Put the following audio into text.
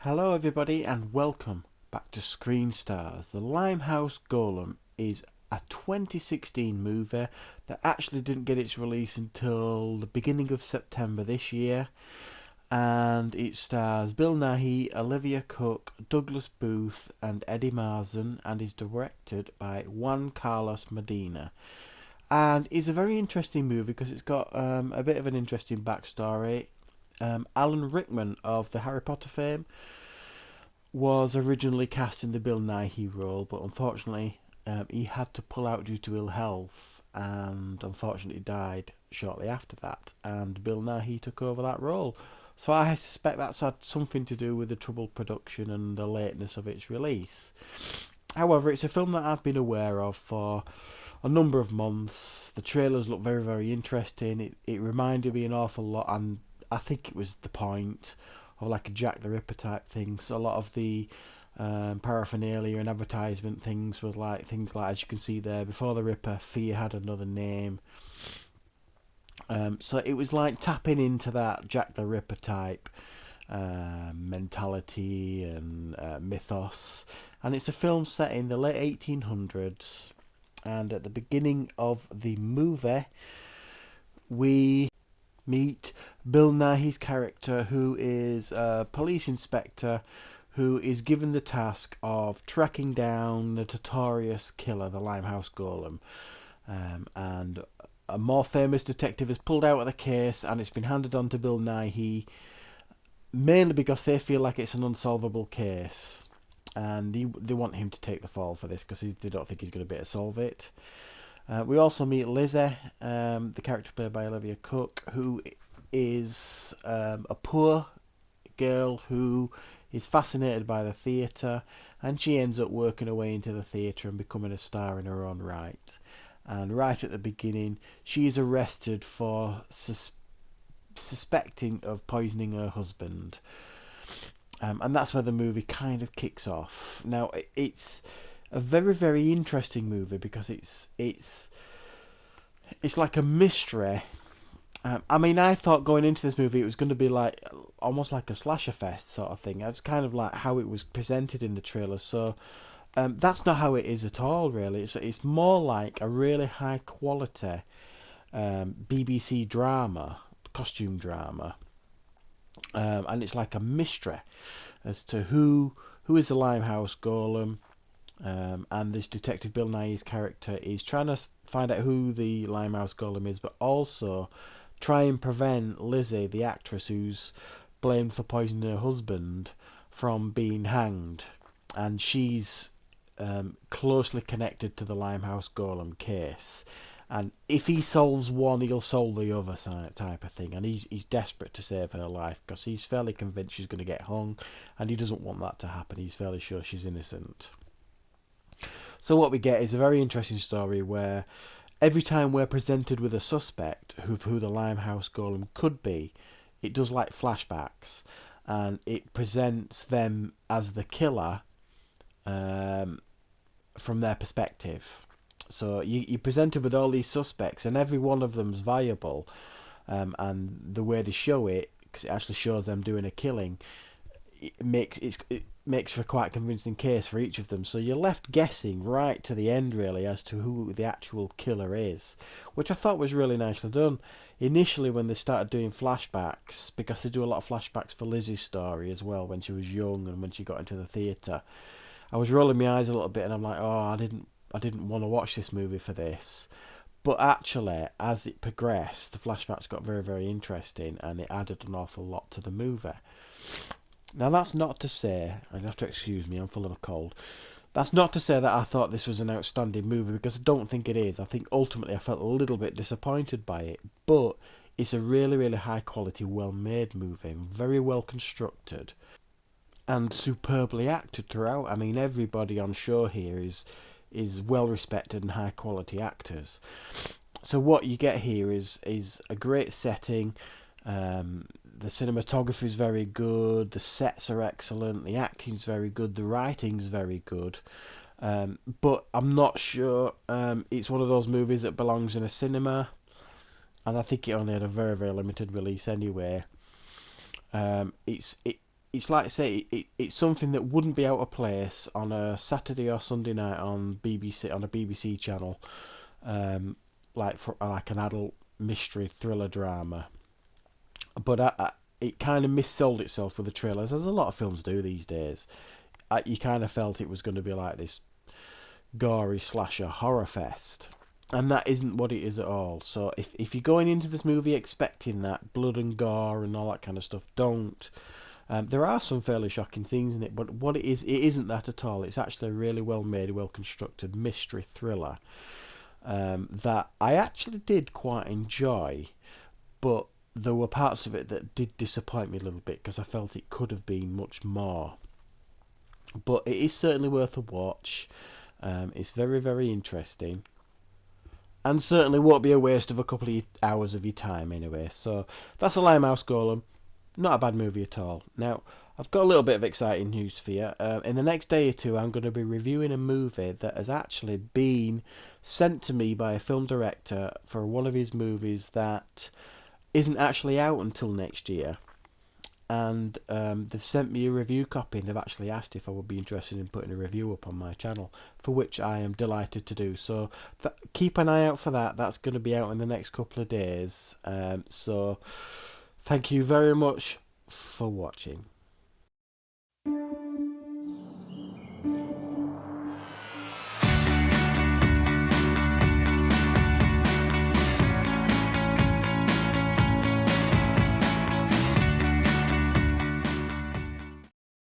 Hello everybody and welcome back to Screen Stars. The Limehouse Golem is a 2016 movie that actually didn't get its release until the beginning of September this year, and it stars Bill Nighy, Olivia Cooke, Douglas Booth and Eddie Marsan, and is directed by Juan Carlos Medina. And it's a very interesting movie because it's got a bit of an interesting backstory. Alan Rickman of the Harry Potter fame was originally cast in the Bill Nighy role, but unfortunately he had to pull out due to ill health and unfortunately died shortly after that, and Bill Nighy took over that role. So I suspect that's had something to do with the troubled production and the lateness of its release. However, it's a film that I've been aware of for a number of months. The trailers look very, very interesting. It reminded me an awful lot, and I think it was the point of like a Jack the Ripper type thing. So a lot of the paraphernalia and advertisement things was like things like, as you can see there, before the Ripper, fear had another name. So it was like tapping into that Jack the Ripper type mentality and mythos. And it's a film set in the late 1800s. And at the beginning of the movie, we meet Bill Nighy's character, who is a police inspector who is given the task of tracking down the notorious killer, the Limehouse Golem. And a more famous detective has pulled out of the case, and it's been handed on to Bill Nighy, mainly because they feel like it's an unsolvable case. And they want him to take the fall for this because they don't think he's going to be able to solve it. We also meet Lizzie, the character played by Olivia Cooke, who is a poor girl who is fascinated by the theatre, and she ends up working her way into the theatre and becoming a star in her own right. And right at the beginning, she is arrested for suspecting of poisoning her husband. And that's where the movie kind of kicks off. Now, it's a very, very interesting movie because it's like a mystery. I mean, I thought going into this movie it was going to be like almost like a slasher fest sort of thing. That's kind of like how it was presented in the trailer. So that's not how it is at all, really. It's more like a really high quality BBC drama, costume drama. And it's like a mystery as to who is the Limehouse Golem. And this detective Bill Nighy's character is trying to find out who the Limehouse Golem is, but also try and prevent Lizzie, the actress who's blamed for poisoning her husband, from being hanged. And she's closely connected to the Limehouse Golem case. And if he solves one, he'll solve the other type of thing. And he's desperate to save her life because he's fairly convinced she's going to get hung, and he doesn't want that to happen. He's fairly sure she's innocent. So what we get is a very interesting story where every time we're presented with a suspect who the Limehouse Golem could be, it does like flashbacks, and it presents them as the killer from their perspective. So you're presented with all these suspects, and every one of them's viable, and the way they show it, because it actually shows them doing a killing, it makes for a quite convincing case for each of them. So you're left guessing right to the end, really, as to who the actual killer is, which I thought was really nicely done. Initially, when they started doing flashbacks, because they do a lot of flashbacks for Lizzie's story as well, when she was young and when she got into the theatre, I was rolling my eyes a little bit, and I'm like, oh, I didn't want to watch this movie for this. But actually, as it progressed, the flashbacks got very, very interesting, and it added an awful lot to the movie. Now, that's not to say, you'll have to excuse me, I'm full of a cold. That's not to say that I thought this was an outstanding movie, because I don't think it is. I think ultimately I felt a little bit disappointed by it, but it's a really, really high quality, well made movie, very well constructed, and superbly acted throughout. I mean, everybody on show here is well respected and high quality actors. So what you get here is a great setting. The cinematography is very good, the sets are excellent, the acting's very good, the writing's very good. But I'm not sure it's one of those movies that belongs in a cinema, and I think it only had a very, very limited release anyway. It it's like I say, it's something that wouldn't be out of place on a Saturday or Sunday night on BBC, on a BBC channel, like for like an adult mystery thriller drama. But it kind of missold itself with the trailers, as a lot of films do these days. You kind of felt it was going to be like this gory slasher horror fest, and that isn't what it is at all. So if you're going into this movie expecting that blood and gore and all that kind of stuff, don't. There are some fairly shocking scenes in it, but what it is, it isn't that at all. It's actually a really well made, well constructed mystery thriller that I actually did quite enjoy, but there were parts of it that did disappoint me a little bit because I felt it could have been much more. But it is certainly worth a watch. It's very, very interesting. And certainly won't be a waste of a couple of hours of your time anyway. So that's a Limehouse Golem. Not a bad movie at all. Now, I've got a little bit of exciting news for you. In the next day or two, I'm going to be reviewing a movie that has actually been sent to me by a film director for one of his movies that isn't actually out until next year. And they've sent me a review copy, and they've actually asked if I would be interested in putting a review up on my channel, for which I am delighted to do. So keep an eye out for that. That's going to be out in the next couple of days. So thank you very much for watching.